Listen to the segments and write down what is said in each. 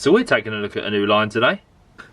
So we're taking a look at a new line today.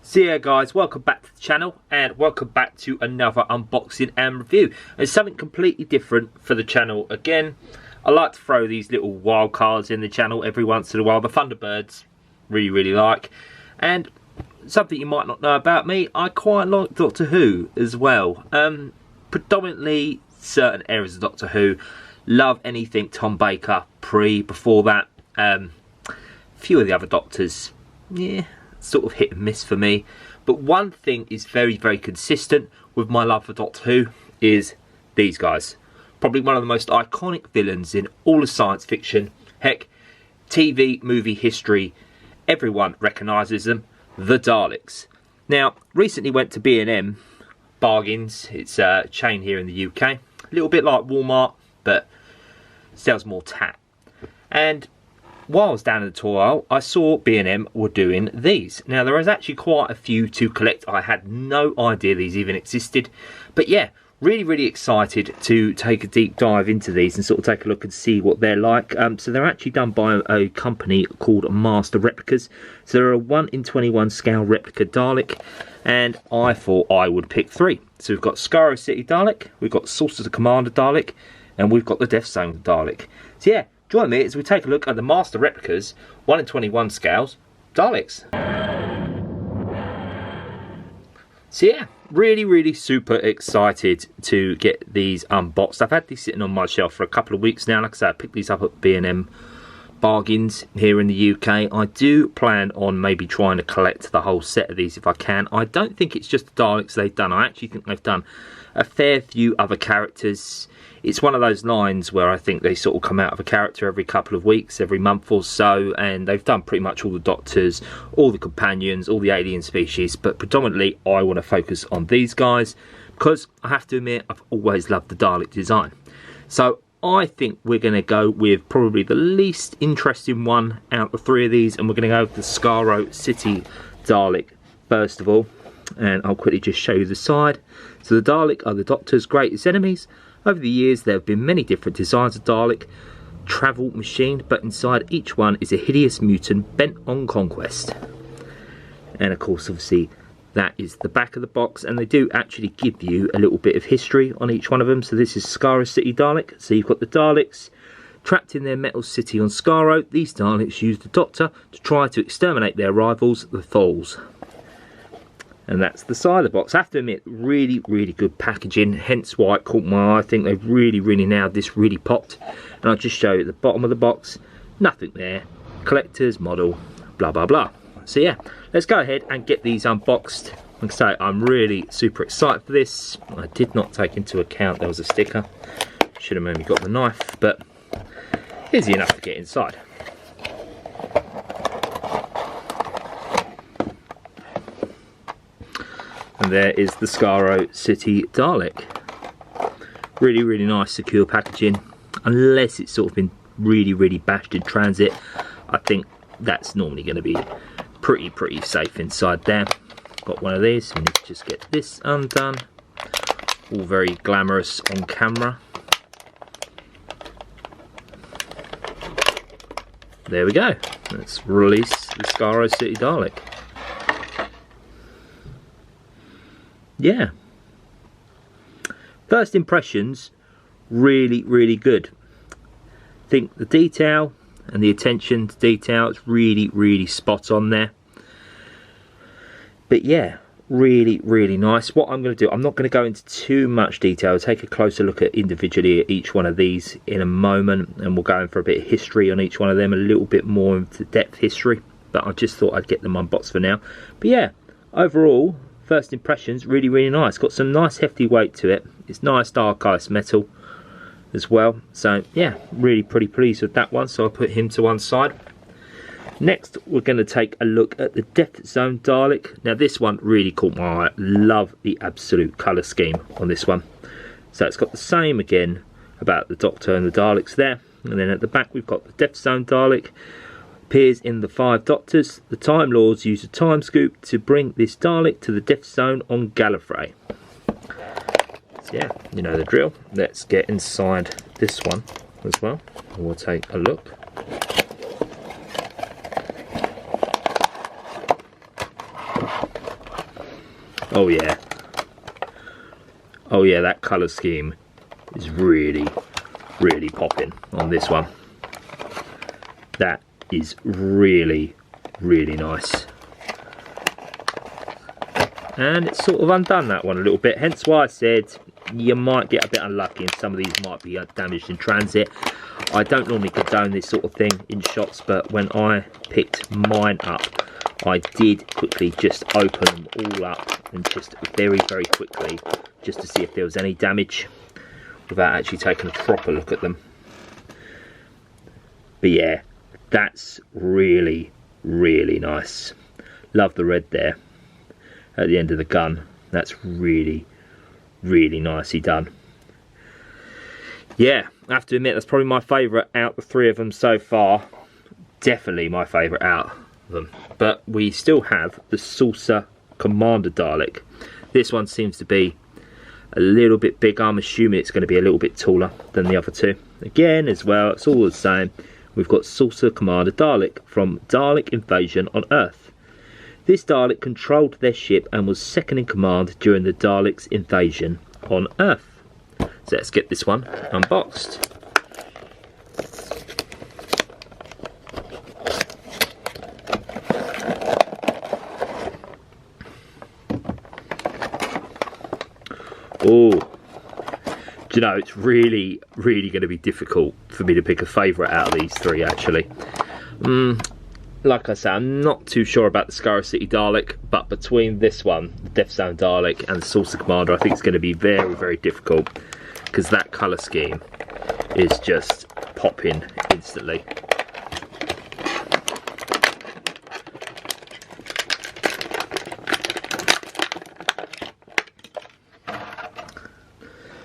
So yeah guys, welcome back to the channel and welcome back to another unboxing and review. It's something completely different for the channel again. I like to throw these little wild cards in the channel every once in a while. The Thunderbirds really like. And something you might not know about me, I quite like Doctor Who as well. Predominantly certain areas of Doctor Who. Love anything Tom Baker, before that. Few of the other Doctors, yeah, sort of hit and miss for me. But one thing is very consistent with my love for Doctor Who is these guys. Probably one of the most iconic villains in all of science fiction. Heck, TV, movie history, everyone recognises them, the Daleks. Now, recently went to B&M Bargains. It's a chain here in the UK. A little bit like Walmart, but sells more tat. And while I was down in the toy aisle, I saw B&M were doing these. Now, there is actually quite a few to collect. I had no idea these even existed. But yeah, really excited to take a deep dive into these and sort of take a look and see what they're like. So they're actually done by a company called Master Replicas. So they're a 1 in 21 scale replica Dalek. And I thought I would pick 3. So we've got Skaro City Dalek, we've got Saucer Commander Dalek, and we've got the Zone Dalek. So yeah, join me as we take a look at the Master Replicas 1 in 21 scales Daleks. So yeah, really super excited to get these unboxed. I've had these sitting on my shelf for a couple of weeks now. Like I said, I picked these up at B&M Bargains here in the UK. I do plan on maybe trying to collect the whole set of these if I can. I don't think it's just the Daleks they've done. I actually think they've done a fair few other characters. It's one of those lines where I think they sort of come out of a character every couple of weeks, every month or so, and they've done pretty much all the Doctors, all the companions, all the alien species, but predominantly I want to focus on these guys because I have to admit I've always loved the Dalek design. So I think we're going to go with probably the least interesting one out of 3 of these, and we're going to go with the Skaro City Dalek first of all, and I'll quickly just show you the side. So the Dalek are the Doctor's greatest enemies. Over the years there have been many different designs of Dalek travel machine, but inside each one is a hideous mutant bent on conquest. And of course obviously that is the back of the box, and they do actually give you a little bit of history on each one of them. So this is Skaro City Dalek. So you've got the Daleks trapped in their metal city on Skaro. These Daleks use the Doctor to try to exterminate their rivals, the Thalls. And that's the side of the box. I have to admit, really good packaging, hence why it caught my eye. I think they've really nailed this, really popped. And I'll just show you at the bottom of the box, nothing there, collector's model, blah. So yeah, let's go ahead and get these unboxed. Like I say, I'm really super excited for this. I did not take into account there was a sticker. Should have maybe got the knife, but easy enough to get inside. And there is the Skaro City Dalek. Really nice secure packaging. Unless it's sort of been really bashed in transit, I think that's normally going to be pretty safe inside there. Got one of these. We need to just get this undone. All very glamorous on camera. There we go. Let's release the Skaro City Dalek. Yeah, first impressions, really good. I think the detail and the attention to detail is really spot on there. But yeah, really nice. What I'm going to do, I'm not going to go into too much detail. I'll take a closer look at individually at each one of these in a moment, and we'll go in for a bit of history on each one of them, a little bit more into depth history, but I just thought I'd get them unboxed for now. But yeah, overall, first impressions, really nice. Got some nice hefty weight to it. It's nice dark ice metal as well. So yeah, really pretty pleased with that one. So I'll put him to one side. Next, we're going to take a look at the Zone Dalek. Now this one really caught my eye. Love the absolute colour scheme on this one. So it's got the same again about the Doctor and the Daleks there. And then at the back we've got the Zone Dalek. Appears in the 5 Doctors. The Time Lords use a time scoop to bring this Dalek to the Death Zone on Gallifrey. So yeah, you know the drill. Let's get inside this one as well. We'll take a look. Oh yeah. Oh yeah, that colour scheme is really, really popping on this one. That is really, really nice. And it's sort of undone that one a little bit, hence why I said you might get a bit unlucky and some of these might be damaged in transit. I don't normally condone this sort of thing in shops, but when I picked mine up, I did quickly just open them all up and just very, very quickly just to see if there was any damage without actually taking a proper look at them. But yeah, that's really, really nice. Love the red there at the end of the gun. That's really, really nicely done. Yeah, I have to admit that's probably my favourite out the three of them so far. Definitely my favourite out of them. But we still have the Saucer Commander Dalek. This one seems to be a little bit bigger. I'm assuming it's going to be a little bit taller than the other two. Again, as well, it's all the same. We've got Saucer Commander Dalek from Dalek Invasion on Earth. This Dalek controlled their ship and was second in command during the Daleks' invasion on Earth. So let's get this one unboxed. Oh, do you know, it's really, really going to be difficult for me to pick a favourite out of these three, actually. Like I say, I'm not too sure about the Skaro City Dalek, but between this one, the Zone Dalek, and the Saucer Commander, I think it's going to be very, very difficult, because that colour scheme is just popping instantly.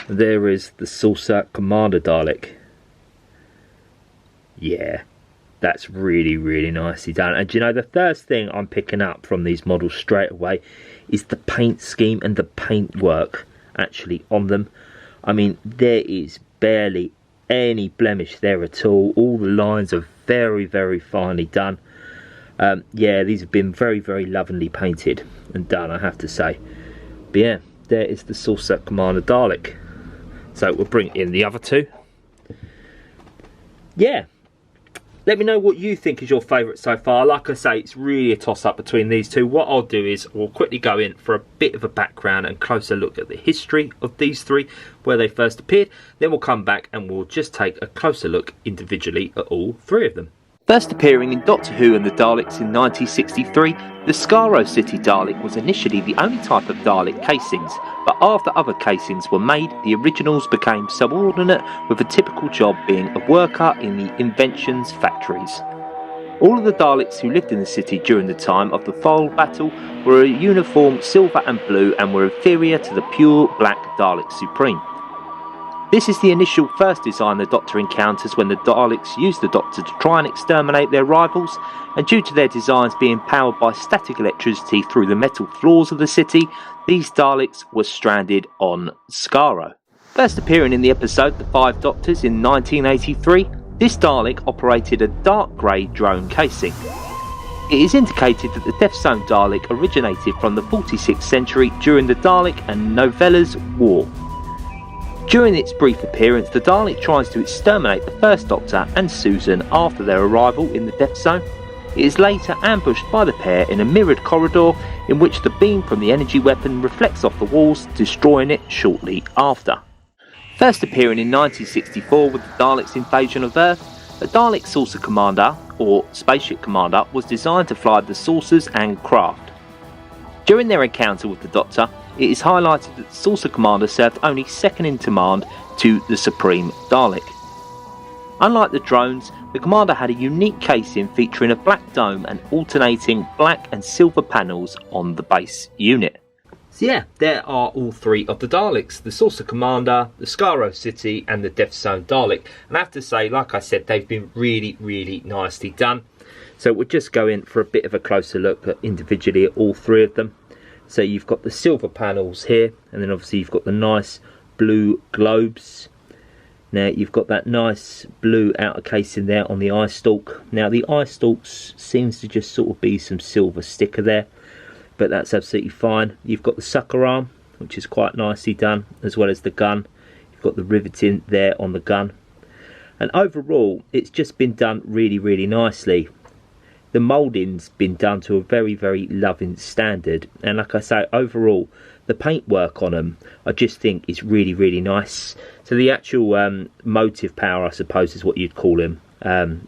There is the Saucer Commander Dalek. Yeah, that's really, really nicely done. And you know, the first thing I'm picking up from these models straight away is the paint scheme and the paint work actually on them. I mean, there is barely any blemish there at all. All the lines are very, very finely done. Yeah, these have been very, very lovingly painted and done, I have to say. But yeah, there is the Saucer Commander Dalek. So we'll bring in the other two. Yeah, let me know what you think is your favourite so far. Like I say, it's really a toss-up between these two. What I'll do is we'll quickly go in for a bit of a background and closer look at the history of these three, where they first appeared. Then we'll come back and we'll just take a closer look individually at all three of them. First appearing in Doctor Who and the Daleks in 1963, the Skaro City Dalek was initially the only type of Dalek casings, but after other casings were made, the originals became subordinate, with a typical job being a worker in the inventions factories. All of the Daleks who lived in the city during the time of the Thule battle were a uniform silver and blue and were inferior to the pure black Dalek Supreme. This is the initial first design the Doctor encounters when the Daleks use the Doctor to try and exterminate their rivals, and due to their designs being powered by static electricity through the metal floors of the city, these Daleks were stranded on Skaro. First appearing in the episode The Five Doctors in 1983, this Dalek operated a dark grey drone casing. It is indicated that the Zone Dalek originated from the 46th century during the Dalek and Novella's War. During its brief appearance, the Dalek tries to exterminate the First Doctor and Susan after their arrival in the Death Zone. It is later ambushed by the pair in a mirrored corridor in which the beam from the energy weapon reflects off the walls, destroying it shortly after. First appearing in 1964 with the Daleks' invasion of Earth, the Dalek Saucer Commander, or Spaceship Commander, was designed to fly the saucers and craft. During their encounter with the Doctor, it is highlighted that the Saucer Commander served only second in command to the Supreme Dalek. Unlike the drones, the Commander had a unique casing featuring a black dome and alternating black and silver panels on the base unit. So yeah, there are all three of the Daleks, the Saucer Commander, the Skaro City and the Zone Dalek. And I have to say, like I said, they've been really, really nicely done. So we'll just go in for a bit of a closer look at individually at all three of them. So you've got the silver panels here, and then obviously you've got the nice blue globes. Now you've got that nice blue outer casing there on the eye stalk. Now the eye stalk seems to just sort of be some silver sticker there. but that's absolutely fine. You've got the sucker arm, which is quite nicely done, as well as the gun. You've got the riveting there on the gun, and overall it's just been done really, really nicely. The moulding's been done to a very, very loving standard, and like I say, overall the paintwork on them I just think is really, really nice. So the actual motive power, I suppose, is what you'd call him.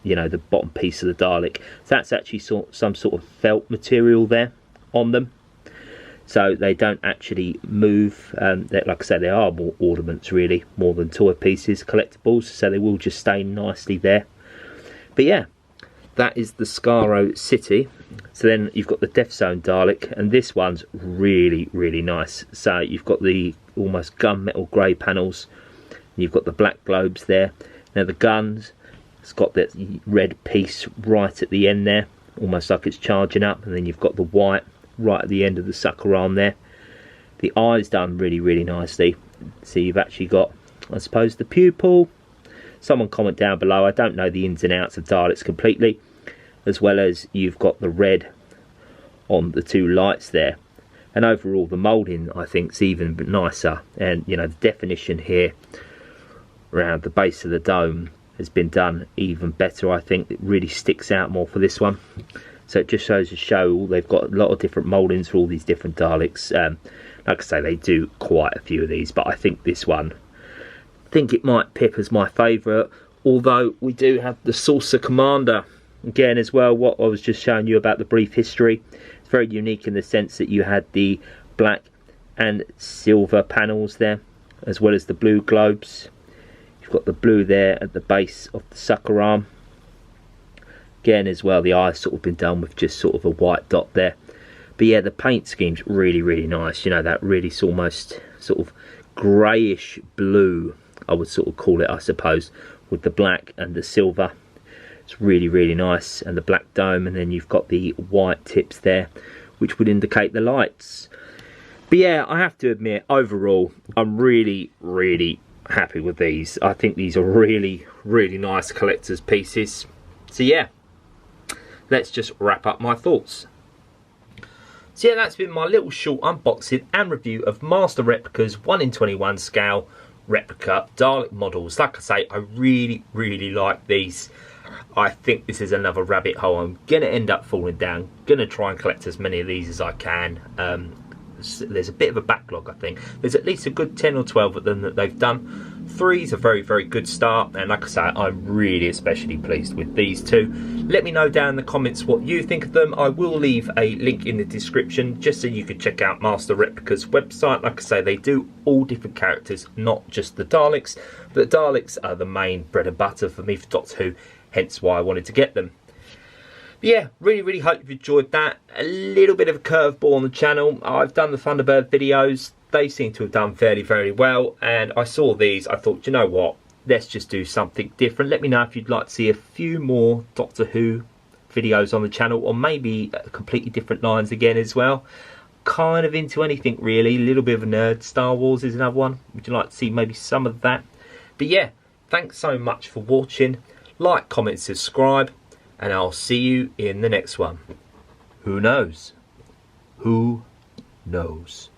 You know, the bottom piece of the Dalek, that's actually some sort of felt material there on them, so they don't actually move. Like I said, they are more ornaments really, more than toy pieces, collectibles, so they will just stay nicely there. But yeah, that is the Skaro City. So then you've got the Death Zone Dalek, and this one's really, really nice. So you've got the almost gunmetal grey panels, you've got the black globes there. Now the guns, it's got that red piece right at the end there, almost like it's charging up, and then you've got the white right at the end of the sucker arm there. The eyes done really, really nicely. So you've actually got, I suppose, the pupil. Someone comment down below, I don't know the ins and outs of Daleks completely. As well as you've got the red on the two lights there. And overall the moulding I think is even nicer, and you know, the definition here around the base of the dome has been done even better. I think it really sticks out more for this one. So it just shows to show they've got a lot of different mouldings for all these different Daleks. Like I say, they do quite a few of these, but I think this one, I think it might pick as my favourite. Although we do have the Saucer Commander again as well. What I was just showing you about the brief history, it's very unique in the sense that you had the black and silver panels there, as well as the blue globes. You've got the blue there at the base of the sucker arm. Again as well, the eyes sort of been done with just sort of a white dot there. But yeah, the paint scheme's really, really nice. You know, that really almost sort of greyish blue, I would sort of call it, I suppose, with the black and the silver. It's really, really nice, and the black dome, and then you've got the white tips there, which would indicate the lights. But yeah, I have to admit, overall, I'm really, really happy with these. I think these are really, really nice collector's pieces. So yeah, let's just wrap up my thoughts. So yeah, that's been my little short unboxing and review of Master Replicas 1 in 21 scale replica Dalek models. Like I say, I really, really like these. I think this is another rabbit hole I'm going to end up falling down. Going to try and collect as many of these as I can. There's a bit of a backlog, I think. There's at least a good 10 or 12 of them that they've done. 3 is a very, very good start. And like I say, I'm really especially pleased with these two. Let me know down in the comments what you think of them. I will leave a link in the description just so you can check out Master Replicas' website. Like I say, they do all different characters, not just the Daleks. The Daleks are the main bread and butter for me for Doctor Who. Hence why I wanted to get them. But yeah, really, really hope you've enjoyed that. A little bit of a curveball on the channel. I've done the Thunderbird videos. They seem to have done fairly, very well. And I saw these. I thought, you know what? Let's just do something different. Let me know if you'd like to see a few more Doctor Who videos on the channel. Or maybe completely different lines again as well. Kind of into anything really. A little bit of a nerd. Star Wars is another one. Would you like to see maybe some of that? But yeah, thanks so much for watching. Like, comment, subscribe, and I'll see you in the next one. Who knows? Who knows?